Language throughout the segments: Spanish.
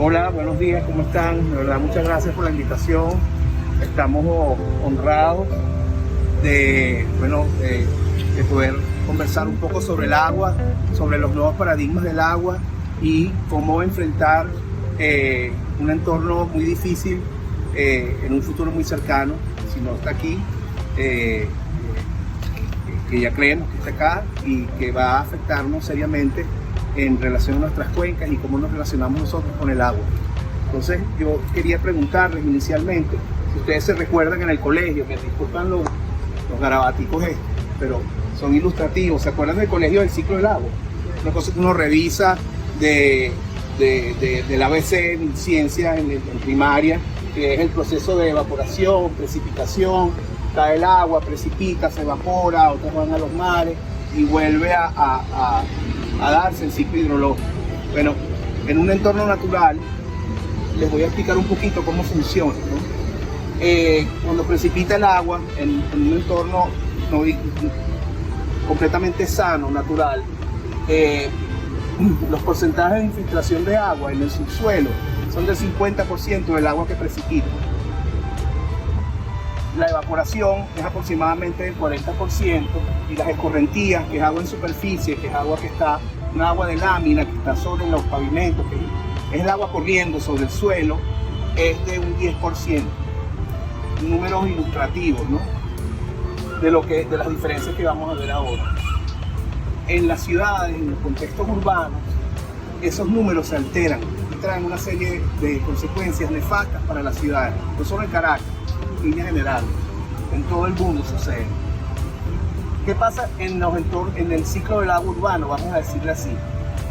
Hola, buenos días, ¿cómo están? De verdad, muchas gracias por la invitación. Estamos honrados de poder conversar un poco sobre el agua, sobre los nuevos paradigmas del agua y cómo enfrentar un entorno muy difícil en un futuro muy cercano, si no está aquí, que ya creemos que está acá y que va a afectarnos seriamente en relación a nuestras cuencas y cómo nos relacionamos nosotros con el agua. Entonces yo quería preguntarles inicialmente, si ustedes se recuerdan en el colegio, me disculpan los garabaticos pero son ilustrativos, ¿se acuerdan del colegio del ciclo del agua? Una cosa que uno revisa del ABC en ciencias en primaria, que es el proceso de evaporación, precipitación, cae el agua, precipita, se evapora, otras van a los mares y vuelve a darse el ciclo hidrológico. Bueno, en un entorno natural, les voy a explicar un poquito cómo funciona, ¿no? Cuando precipita el agua en un entorno completamente sano, natural, los porcentajes de infiltración de agua en el subsuelo son del 50% del agua que precipita. La evaporación es aproximadamente del 40% y las escorrentías, que es agua en superficie, que es agua que está, una agua de lámina que está sobre los pavimentos, que es el agua corriendo sobre el suelo, es de un 10%. Números ilustrativos, ¿no? De las diferencias que vamos a ver ahora. En las ciudades, en los contextos urbanos, esos números se alteran y traen una serie de consecuencias nefastas para las ciudades, no solo en Caracas, en línea general, en todo el mundo sucede. ¿Qué pasa en el ciclo del agua urbano? Vamos a decirle así.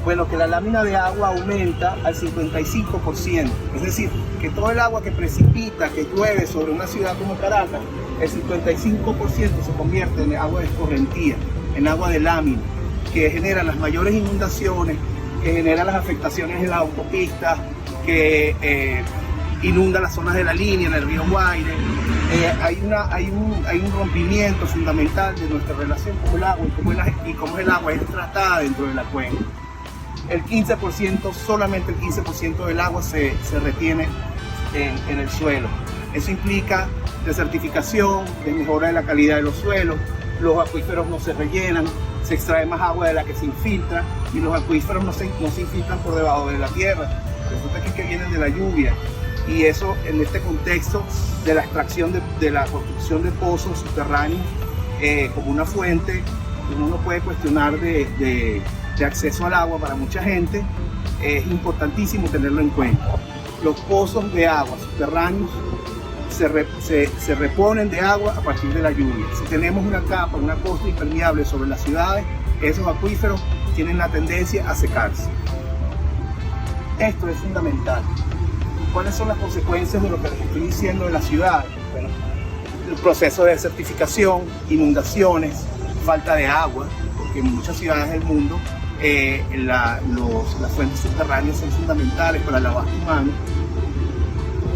Bueno, que la lámina de agua aumenta al 55%, es decir, que todo el agua que precipita, que llueve sobre una ciudad como Caracas, el 55% se convierte en agua de escorrentía, en agua de lámina, que genera las mayores inundaciones, que genera las afectaciones en las autopistas, que inunda las zonas de la línea, en el río Guaire. Hay un rompimiento fundamental de nuestra relación con el agua y cómo el agua es tratada dentro de la cuenca. El 15%, solamente el 15% del agua se retiene en el suelo. Eso implica desertificación, mejora de la calidad de los suelos, los acuíferos no se rellenan, se extrae más agua de la que se infiltra y los acuíferos no se infiltran por debajo de la tierra. Resulta que vienen de la lluvia. Y eso en este contexto de la extracción, de la construcción de pozos subterráneos como una fuente que uno no puede cuestionar de acceso al agua para mucha gente, es importantísimo tenerlo en cuenta. Los pozos de agua subterráneos se reponen de agua a partir de la lluvia. Si tenemos una capa, una costa impermeable sobre las ciudades, esos acuíferos tienen la tendencia a secarse. Esto es fundamental. ¿Cuáles son las consecuencias de lo que les estoy diciendo de las ciudades? Bueno, el proceso de desertificación, inundaciones, falta de agua, porque en muchas ciudades del mundo las fuentes subterráneas son fundamentales para el abasto humano,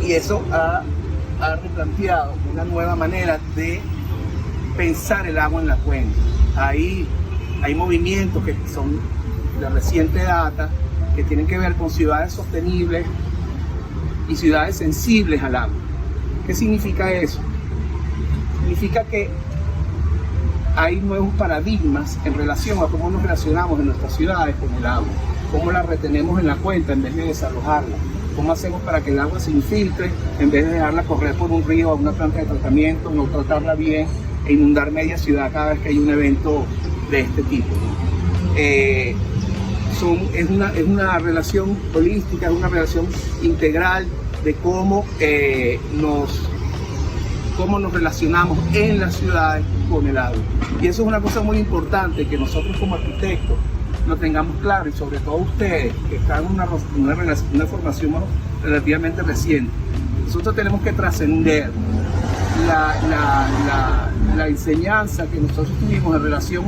y eso ha replanteado una nueva manera de pensar el agua en la cuenca. Hay movimientos que son de reciente data que tienen que ver con ciudades sostenibles y ciudades sensibles al agua. ¿Qué significa eso? Significa que hay nuevos paradigmas en relación a cómo nos relacionamos en nuestras ciudades con el agua, cómo la retenemos en la cuenca en vez de desalojarla, cómo hacemos para que el agua se infiltre en vez de dejarla correr por un río a una planta de tratamiento, no tratarla bien e inundar media ciudad cada vez que hay un evento de este tipo. Es una relación holística, es una relación integral de cómo nos relacionamos en las ciudades con el agua. Y eso es una cosa muy importante que nosotros como arquitectos lo tengamos claro, y sobre todo ustedes que están en una formación relativamente reciente. Nosotros tenemos que trascender la enseñanza que nosotros tuvimos en relación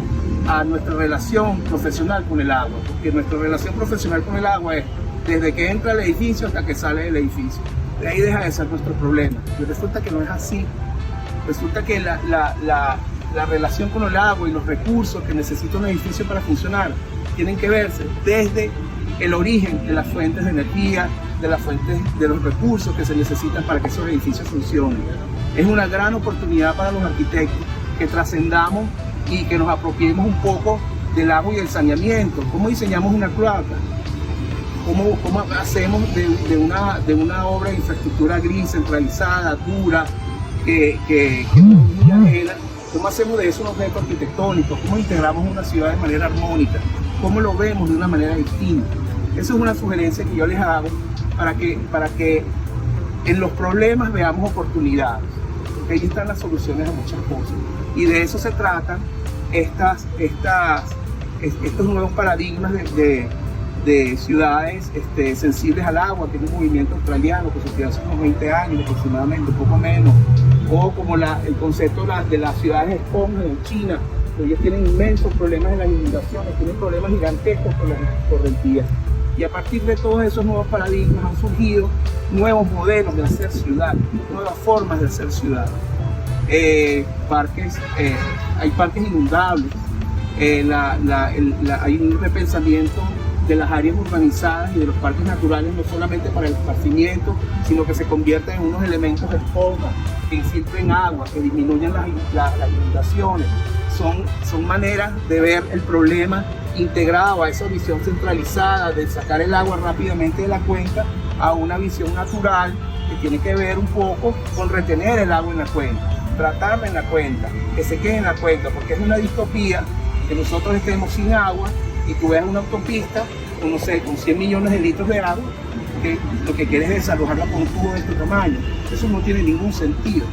a nuestra relación profesional con el agua, porque nuestra relación profesional con el agua es desde que entra al edificio hasta que sale del edificio. De ahí deja de ser nuestro problema. Pero resulta que no es así. Resulta que la relación con el agua y los recursos que necesita un edificio para funcionar tienen que verse desde el origen de las fuentes de energía, de las fuentes, de los recursos que se necesitan para que esos edificios funcionen. Es una gran oportunidad para los arquitectos que trascendamos y que nos apropiemos un poco del agua y del saneamiento. ¿Cómo diseñamos una cloaca? ¿Cómo hacemos de una obra de infraestructura gris, centralizada, dura, que es muy ajena? ¿Cómo hacemos de eso un objeto arquitectónico? ¿Cómo integramos una ciudad de manera armónica? ¿Cómo lo vemos de una manera distinta? Esa es una sugerencia que yo les hago para que en los problemas veamos oportunidades. Porque ahí están las soluciones a muchas cosas. Y de eso se tratan estos nuevos paradigmas de ciudades sensibles al agua, que es un movimiento australiano que surgió hace unos 20 años aproximadamente, un poco menos, o como el concepto de las ciudades esponjas en China, que ellos tienen inmensos problemas en las inundaciones, tienen problemas gigantescos con las correntías. Y a partir de todos esos nuevos paradigmas han surgido nuevos modelos de hacer ciudad, nuevas formas de hacer ciudad. Hay parques inundables, hay un repensamiento de las áreas urbanizadas y de los parques naturales, no solamente para el esparcimiento, sino que se convierten en unos elementos de esponja, que infiltren agua, que disminuyan las inundaciones. Son maneras de ver el problema integrado a esa visión centralizada de sacar el agua rápidamente de la cuenca a una visión natural que tiene que ver un poco con retener el agua en la cuenca, tratarla en la cuenca, que se quede en la cuenca, porque es una distopía que nosotros estemos sin agua y tú veas una autopista con, no sé, con 100 millones de litros de agua, que lo que quieres es desalojarla con un tubo de este tamaño. Eso no tiene ningún sentido.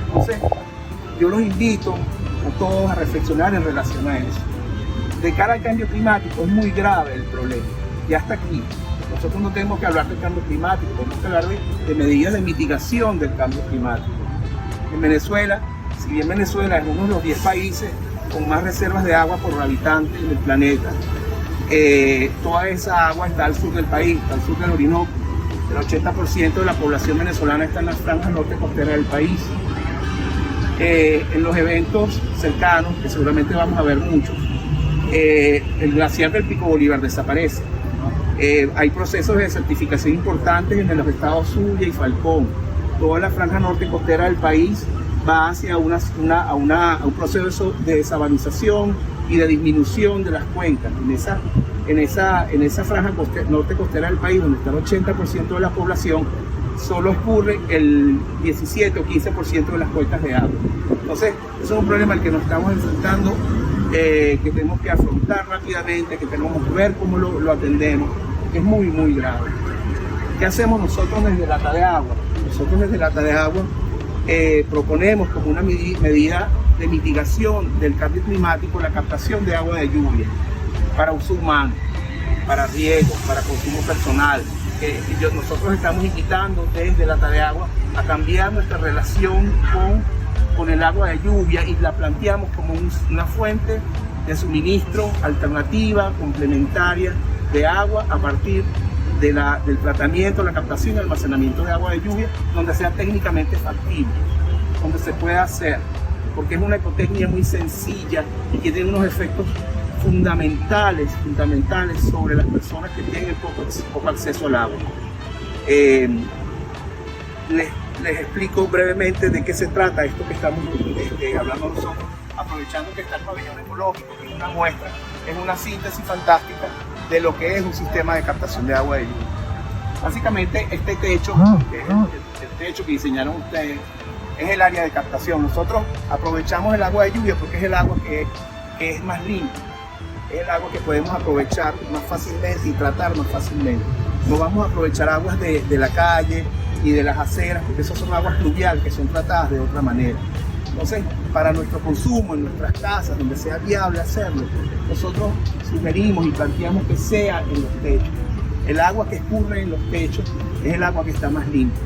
Entonces, yo los invito a todos a reflexionar en relación a eso. De cara al cambio climático es muy grave el problema, ya está aquí. Nosotros no tenemos que hablar del cambio climático, tenemos que hablar de medidas de mitigación del cambio climático. En Venezuela, si bien Venezuela es uno de los 10 países con más reservas de agua por habitante en el planeta, toda esa agua está al sur del país, está al sur del Orinoco. El 80% de la población venezolana está en la franja norte costera del país. En los eventos cercanos, que seguramente vamos a ver muchos, el glaciar del Pico Bolívar desaparece. Hay procesos de desertificación importantes en los estados Zulia y Falcón. Toda la franja norte costera del país va hacia un proceso de desabanización y de disminución de las cuencas. En esa franja norte costera del país, donde está el 80% de la población, solo ocurre el 17 o 15% de las cuencas de agua. Entonces, eso es un problema al que nos estamos enfrentando, que tenemos que afrontar rápidamente, que tenemos que ver cómo lo atendemos, que es muy, muy grave. ¿Qué hacemos nosotros desde Lata de Agua? Nosotros desde Lata de Agua proponemos como una medida de mitigación del cambio climático la captación de agua de lluvia para uso humano, para riego, para consumo personal. Nosotros estamos invitando desde Lata de Agua a cambiar nuestra relación con el agua de lluvia y la planteamos como una fuente de suministro alternativa, complementaria de agua a partir del tratamiento, la captación y almacenamiento de agua de lluvia, donde sea técnicamente factible, donde se pueda hacer, porque es una ecotecnia muy sencilla y que tiene unos efectos fundamentales sobre las personas que tienen poco acceso al agua. Les explico brevemente de qué se trata esto que estamos hablando nosotros, aprovechando que está el pabellón ecológico, que es una muestra, es una síntesis fantástica de lo que es un sistema de captación de agua de lluvia. Básicamente este techo, el techo que diseñaron ustedes, es el área de captación. Nosotros aprovechamos el agua de lluvia porque es el agua que es más limpia, es el agua que podemos aprovechar más fácilmente y tratar más fácilmente. No vamos a aprovechar aguas de la calle y de las aceras, porque esas son aguas pluviales que son tratadas de otra manera. Entonces, para nuestro consumo en nuestras casas, donde sea viable hacerlo, nosotros sugerimos y planteamos que sea en los techos. El agua que escurre en los techos es el agua que está más limpia.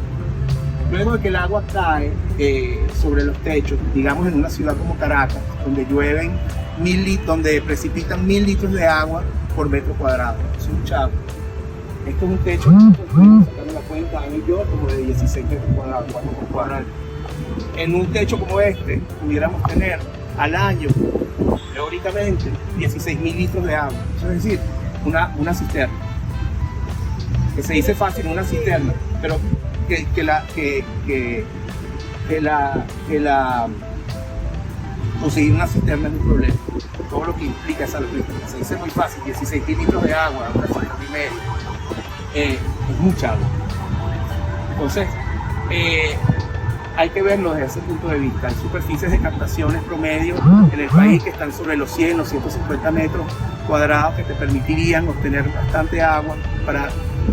Luego de que el agua cae sobre los techos, digamos en una ciudad como Caracas, donde llueven donde precipitan 1000 litros de agua por metro cuadrado, es un chavo. Esto es un techo, sacando la cuenta, hago yo como de 16 metros cuadrados, 4 por cuadrado. En un techo como este, pudiéramos tener al año, teóricamente, 16.000 litros de agua. Eso es decir, una cisterna. que se dice fácil, una cisterna, pero conseguir una cisterna es un problema. Todo lo que implica esa logística. Se dice muy fácil, 16 litros de agua, una cisterna y medio, es mucha agua. Entonces, hay que verlo desde ese punto de vista. Hay superficies de captaciones promedio en el país que están sobre los 100 o 150 metros cuadrados que te permitirían obtener bastante agua para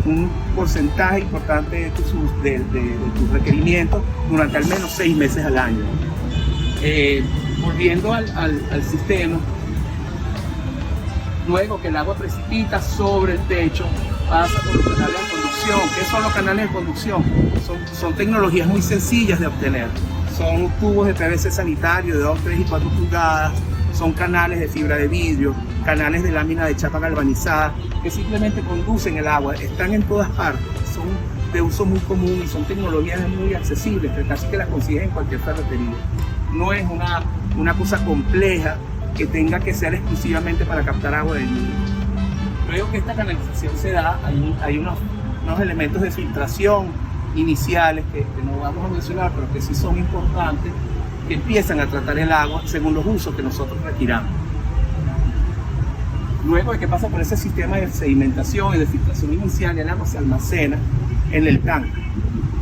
un porcentaje importante de tus requerimientos durante al menos 6 meses al año. Volviendo al sistema, luego que el agua precipita sobre el techo, pasa por los canales de conducción. ¿Qué son los canales de conducción? Son tecnologías muy sencillas de obtener. Son tubos de PVC sanitario de 2, 3 y 4 pulgadas, son canales de fibra de vidrio, canales de lámina de chapa galvanizada, que simplemente conducen el agua. Están en todas partes, son de uso muy común y son tecnologías muy accesibles, que casi que las consigues en cualquier ferretería. No es una cosa compleja que tenga que ser exclusivamente para captar agua de lluvia. Luego que esta canalización se da, hay unos elementos de filtración iniciales que no vamos a mencionar, pero que sí son importantes, que empiezan a tratar el agua según los usos que nosotros requiramos. Luego de que pasa por ese sistema de sedimentación y de filtración inicial, el agua se almacena en el tanque.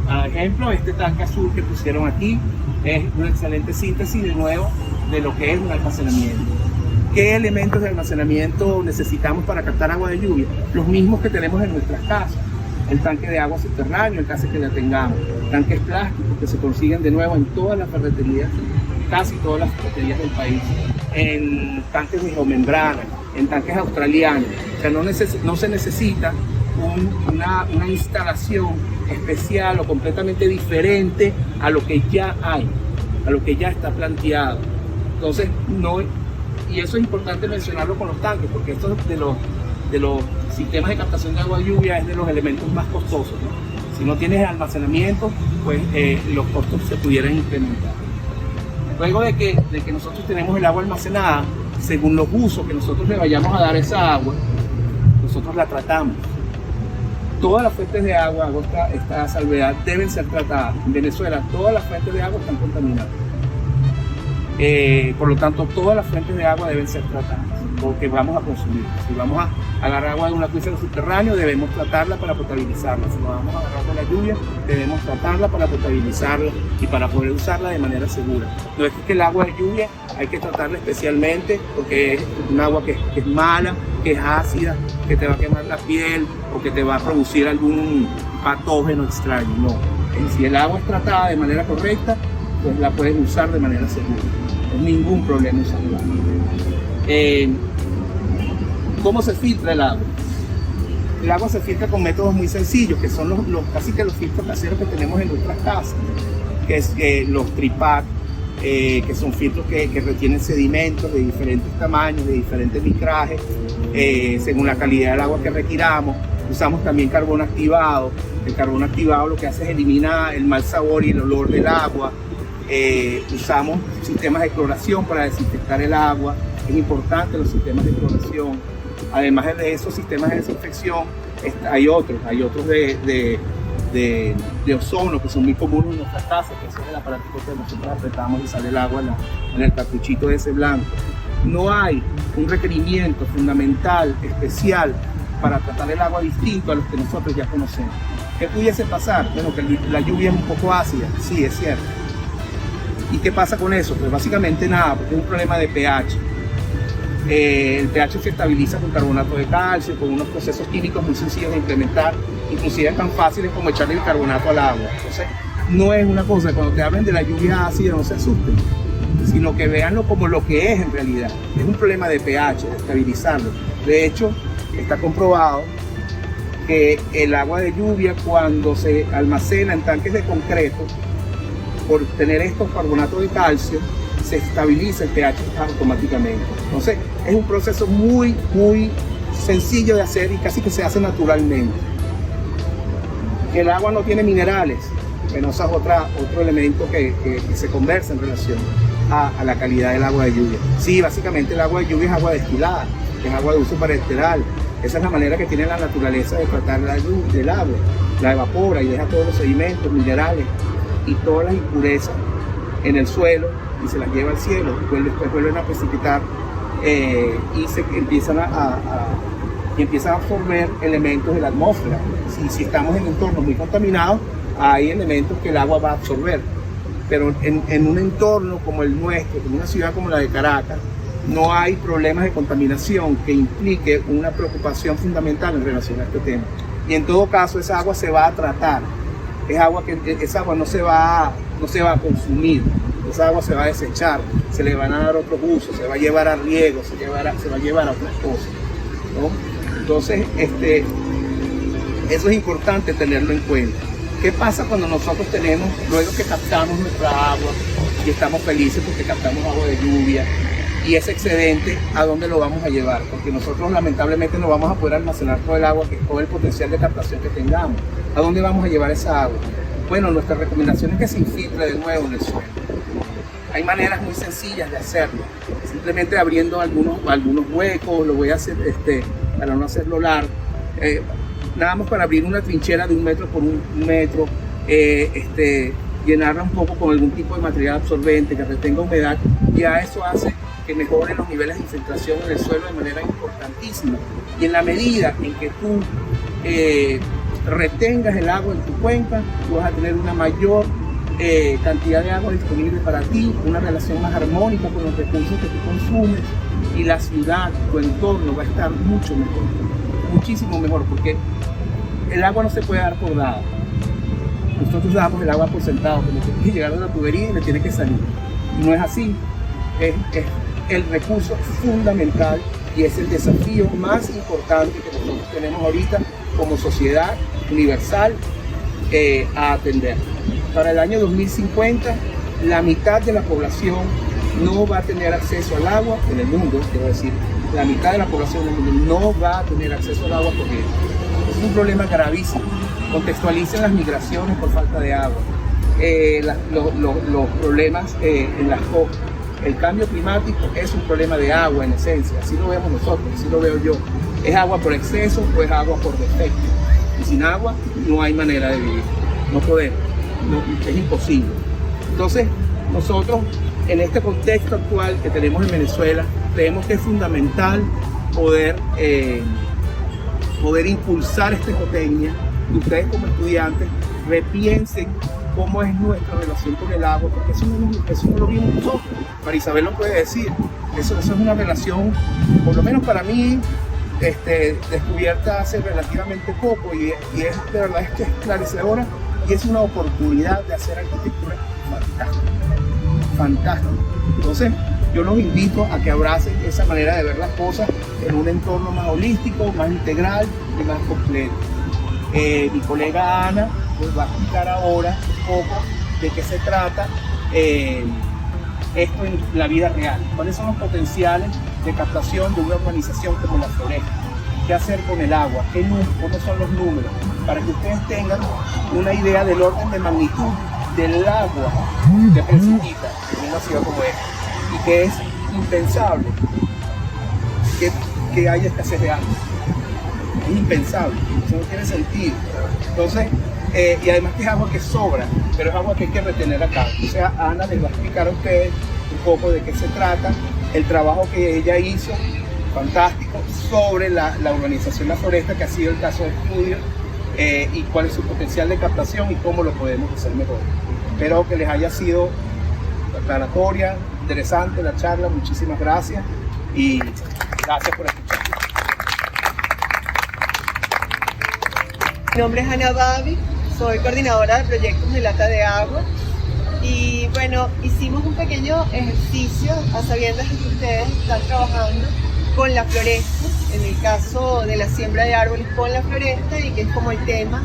Por ejemplo, este tanque azul que pusieron aquí es una excelente síntesis de nuevo de lo que es un almacenamiento. ¿Qué elementos de almacenamiento necesitamos para captar agua de lluvia? Los mismos que tenemos en nuestras casas. El tanque de agua subterráneo, en caso que la tengamos. Tanques plásticos que se consiguen de nuevo en todas las ferreterías, casi todas las ferreterías del país. En tanques de geomembrana, en tanques australianos. O sea, no se necesita una instalación especial o completamente diferente a lo que ya hay, a lo que ya está planteado. Entonces, y eso es importante mencionarlo con los tanques, porque esto de los sistemas de captación de agua de lluvia es de los elementos más costosos, ¿no? Si no tienes almacenamiento, pues los costos se pudieran incrementar. Luego de que nosotros tenemos el agua almacenada, según los usos que nosotros le vayamos a dar a esa agua, nosotros la tratamos. Todas las fuentes de agua, esta salvedad, deben ser tratadas. En Venezuela, todas las fuentes de agua están contaminadas. Por lo tanto, todas las fuentes de agua deben ser tratadas, porque vamos a consumir. Si vamos a agarrar agua de un acuífero subterráneo, debemos tratarla para potabilizarla. Si nos vamos a agarrar de la lluvia, debemos tratarla para potabilizarla y para poder usarla de manera segura. No es que el agua de lluvia hay que tratarla especialmente porque es un agua que es mala, que es ácida, que te va a quemar la piel o que te va a producir algún patógeno extraño. No. Si el agua es tratada de manera correcta, pues la puedes usar de manera segura. No hay ningún problema usar el agua. ¿Cómo se filtra el agua? El agua se filtra con métodos muy sencillos, que son casi que los filtros caseros que tenemos en nuestras casas, que es los Tripac, que son filtros que retienen sedimentos de diferentes tamaños, de diferentes micrajes, según la calidad del agua que requiramos. Usamos también carbón activado. El carbón activado lo que hace es eliminar el mal sabor y el olor del agua. Usamos sistemas de cloración para desinfectar el agua. Es importante los sistemas de cloración. Además de esos sistemas de desinfección, hay otros de ozono que son muy comunes en nuestras casas, que ese es el aparatito que nosotros apretamos y sale el agua en el cartuchito ese blanco. No hay un requerimiento fundamental, especial, para tratar el agua distinto a los que nosotros ya conocemos. ¿Qué pudiese pasar? Bueno, que la lluvia es un poco ácida, sí, es cierto. ¿Y qué pasa con eso? Pues básicamente nada, porque es un problema de pH. El pH se estabiliza con carbonato de calcio, con unos procesos químicos muy sencillos de implementar, inclusive tan fáciles como echarle el carbonato al agua. Entonces, no es una cosa, cuando te hablen de la lluvia ácida no se asusten, sino que veanlo como lo que es en realidad. Es un problema de pH, de estabilizarlo. De hecho, está comprobado que el agua de lluvia, cuando se almacena en tanques de concreto, por tener estos carbonatos de calcio, se estabiliza el pH automáticamente. Entonces, es un proceso muy, muy sencillo de hacer y casi que se hace naturalmente. El agua no tiene minerales, bueno, ese es otro elemento que se conversa en relación a la calidad del agua de lluvia. Sí, básicamente el agua de lluvia es agua destilada, es agua de uso parenteral, Esa es la manera que tiene la naturaleza de tratar la luz del agua. La evapora y deja todos los sedimentos, minerales y todas las impurezas en el suelo y se las lleva al cielo. Después vuelven a precipitar y se empiezan empiezan a absorber elementos de la atmósfera. Si estamos en entornos muy contaminados, hay elementos que el agua va a absorber. Pero en un entorno como el nuestro, en una ciudad como la de Caracas, no hay problemas de contaminación que implique una preocupación fundamental en relación a este tema. Y en todo caso, esa agua se va a tratar. Esa agua no se va a consumir. Esa agua se va a desechar, se le van a dar otros usos, se va a llevar a riego, se va a llevar a otras cosas, ¿no? Entonces, eso es importante tenerlo en cuenta. ¿Qué pasa cuando nosotros luego que captamos nuestra agua y estamos felices porque captamos agua de lluvia y ese excedente, ¿a dónde lo vamos a llevar? Porque nosotros lamentablemente no vamos a poder almacenar todo el agua, todo el potencial de captación que tengamos. ¿A dónde vamos a llevar esa agua? Bueno, nuestra recomendación es que se infiltre de nuevo en el suelo. Hay maneras muy sencillas de hacerlo, simplemente abriendo algunos huecos. Lo voy a hacer para no hacerlo largo, nada más para abrir una trinchera de 1 metro por 1 metro, llenarla un poco con algún tipo de material absorbente que retenga humedad. Ya eso hace que mejoren los niveles de infiltración en el suelo de manera importantísima. Y en la medida en que tú retengas el agua en tu cuenca, tú vas a tener una mayor cantidad de agua disponible para ti, una relación más armónica con los recursos que tú consumes, y la ciudad, tu entorno va a estar mucho mejor, muchísimo mejor, porque el agua no se puede dar por dada. Nosotros damos el agua por sentado, que le tiene que llegar a la tubería y le tiene que salir. Y no es así. Es el recurso fundamental y es el desafío más importante que nosotros tenemos ahorita como sociedad universal a atender. Para el año 2050, la mitad de la población no va a tener acceso al agua en el mundo, quiero decir, la mitad de la población del mundo no va a tener acceso al agua corriente. Es un problema gravísimo. Contextualicen las migraciones por falta de agua, los problemas en las costas. El cambio climático es un problema de agua en esencia, así lo vemos nosotros, así lo veo yo. ¿Es agua por exceso o es agua por defecto? Y sin agua no hay manera de vivir, no podemos, es imposible. Entonces, nosotros en este contexto actual que tenemos en Venezuela, creemos que es fundamental poder impulsar esta ecotecnia. Y ustedes como estudiantes repiensen cómo es nuestra relación con el agua, porque eso no lo vimos nosotros. Marisabel lo puede decir, eso es una relación, por lo menos para mí, descubierta hace relativamente poco, y es de verdad es que es esclarecedora y es una oportunidad de hacer arquitectura fantástica. Entonces, yo los invito a que abracen esa manera de ver las cosas en un entorno más holístico, más integral y más completo. Mi colega Ana pues va a explicar ahora un poco de qué se trata esto en la vida real. ¿Cuáles son los potenciales de captación de una urbanización como La Floresta? ¿Qué hacer con el agua? ¿Cómo son los números? Para que ustedes tengan una idea del orden de magnitud del agua que precipita en una ciudad como esta, y que es impensable que haya escasez de agua. Es impensable, eso no tiene sentido. Entonces, y además que es agua que sobra, pero es agua que hay que retener acá. O sea, Ana les va a explicar a ustedes un poco de qué se trata, el trabajo que ella hizo, fantástico, sobre la urbanización La Floresta, que ha sido el caso de estudio, y cuál es su potencial de captación y cómo lo podemos hacer mejor. Espero que les haya sido aclaratoria, interesante la charla. Muchísimas gracias y gracias por escuchar. Mi nombre es Ana Babi, soy coordinadora de proyectos de Lata de Agua, y bueno, hicimos un pequeño ejercicio a sabiendas de que ustedes están trabajando con la floresta, en el caso de la siembra de árboles con la floresta, y que es como el tema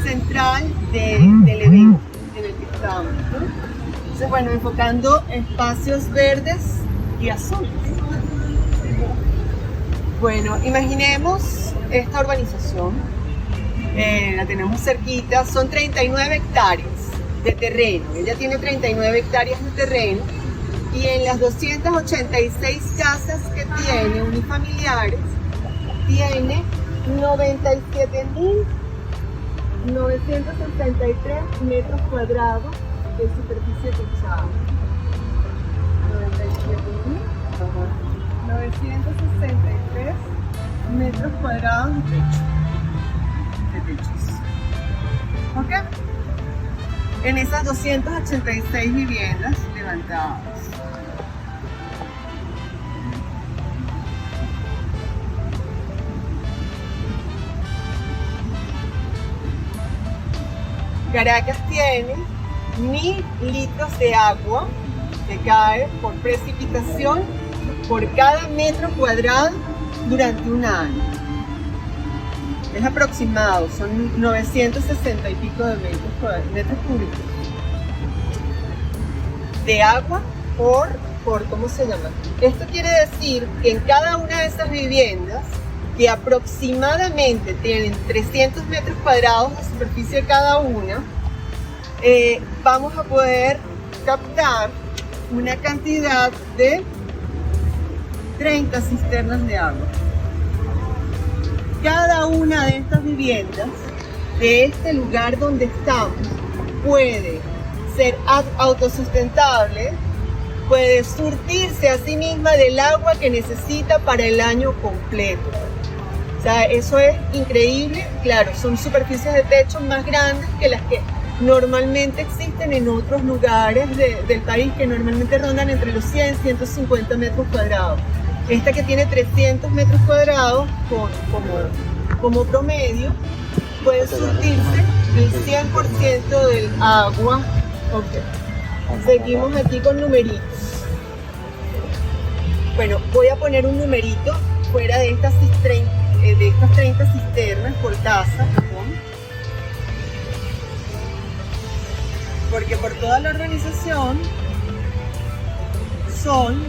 central del evento en el que estamos, ¿no? Entonces, bueno, enfocando espacios verdes y azules. Bueno, imaginemos esta urbanización. La tenemos cerquita, son 39 hectáreas de terreno. Ella tiene 39 hectáreas de terreno, y en las 286 casas que tiene unifamiliares tiene 97.963 metros cuadrados de superficie techada. 97.963 metros cuadrados de techo. De techos. ¿Ok? En esas 286 viviendas levantadas. Caracas tiene 1000 litros de agua que cae por precipitación por cada metro cuadrado durante un año. Es aproximado, son 960 y pico de metros cúbicos de agua por ¿cómo se llama? Esto quiere decir que en cada una de esas viviendas, que aproximadamente tienen 300 metros cuadrados de superficie cada una, vamos a poder captar una cantidad de 30 cisternas de agua. Cada una de estas viviendas, de este lugar donde estamos, puede ser autosustentable, puede surtirse a sí misma del agua que necesita para el año completo. O sea, eso es increíble. Claro, son superficies de techo más grandes que las que normalmente existen en otros lugares del país, que normalmente rondan entre los 100 y 150 metros cuadrados. Esta que tiene 300 metros cuadrados como promedio, puede surtirse el 100% del agua. Okay. Seguimos aquí con numeritos. Bueno, voy a poner un numerito fuera de estas 30 cisternas por casa, porque por toda la organización son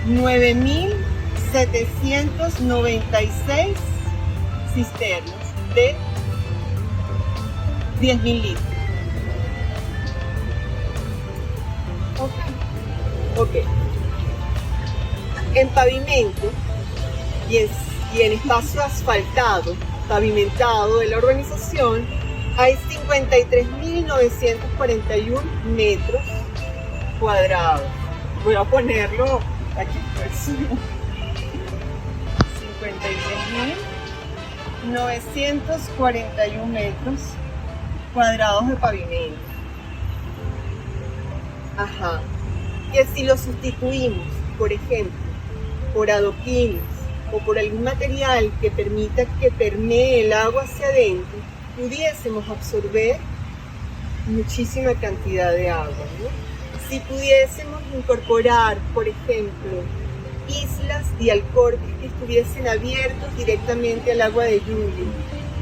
9.796 cisternas de 10.000 litros. Ok. En pavimento y en espacio asfaltado, pavimentado de la urbanización, hay 53.941 metros cuadrados. Voy a ponerlo aquí, pues. 53.941 metros cuadrados de pavimento. Ajá. Que si lo sustituimos, por ejemplo, por adoquines o por algún material que permita que permee el agua hacia adentro, pudiésemos absorber muchísima cantidad de agua, ¿no? Si pudiésemos incorporar, por ejemplo, islas y alcorques que estuviesen abiertos directamente al agua de lluvia,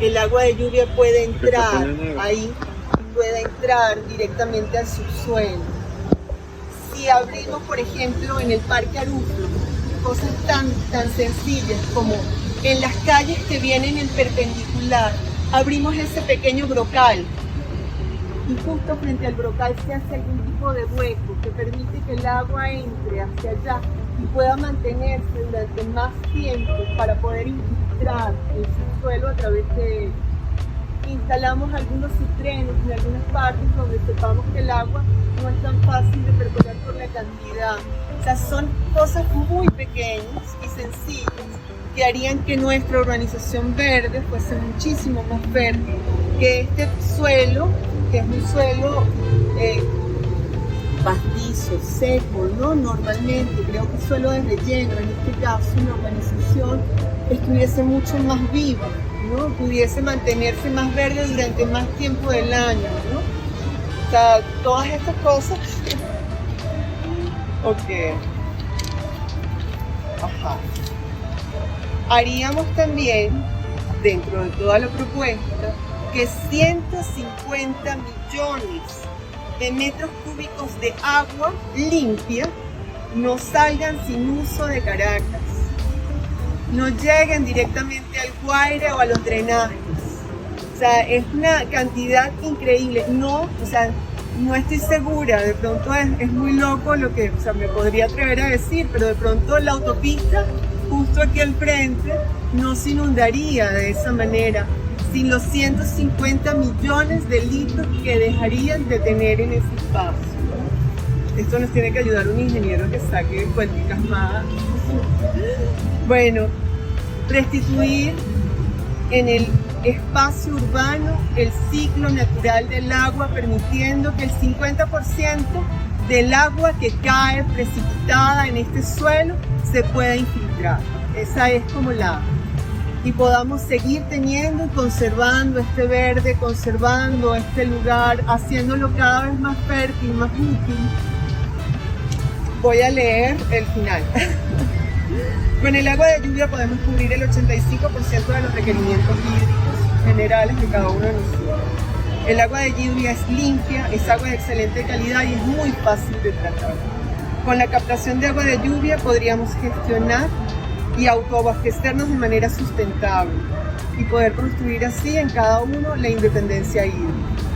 el agua de lluvia puede entrar ahí, puede entrar directamente al subsuelo. Si abrimos, por ejemplo, en el Parque Aruflo, cosas tan sencillas como en las calles que vienen en perpendicular, abrimos ese pequeño brocal y justo frente al brocal se hace algún tipo de hueco que permite que el agua entre hacia allá y pueda mantenerse durante más tiempo para poder infiltrar el subsuelo a través de él. Instalamos algunos citrenos en algunas partes donde sepamos que el agua no es tan fácil de percolar por la cantidad. O sea, son cosas muy pequeñas y sencillas que harían que nuestra urbanización verde fuese muchísimo más fértil, que este suelo, que es un suelo pastizo, seco, ¿no? Normalmente, creo que suelo de relleno, en este caso una urbanización estuviese mucho más viva, ¿no? Pudiese mantenerse más verde durante más tiempo del año, ¿no? O sea, todas estas cosas. Ok. Ajá. Haríamos también, dentro de toda la propuesta, que 150 millones de metros cúbicos de agua limpia no salgan sin uso de Caracas, no lleguen directamente al Guaire o a los drenajes. O sea, es una cantidad increíble. No estoy segura, de pronto es muy loco lo que me podría atrever a decir, pero de pronto la autopista justo Esto aquí al frente no se inundaría de esa manera sin los 150 millones de litros que dejarían de tener en ese espacio. Esto nos tiene que ayudar un ingeniero que saque cuenticas más. Bueno, restituir en el espacio urbano el ciclo natural del agua, permitiendo que el 50% del agua que cae precipitada en este suelo se pueda infiltrar. Esa es como y podamos seguir teniendo y conservando este verde, conservando este lugar, haciéndolo cada vez más fértil, más útil. Voy a leer el final. Con el agua de lluvia podemos cubrir el 85% de los requerimientos hídricos generales de cada uno de nosotros. El agua de lluvia es limpia, es agua de excelente calidad y es muy fácil de tratar. Con la captación de agua de lluvia podríamos gestionar y autoabastecernos de manera sustentable y poder construir así en cada uno la independencia hídrica.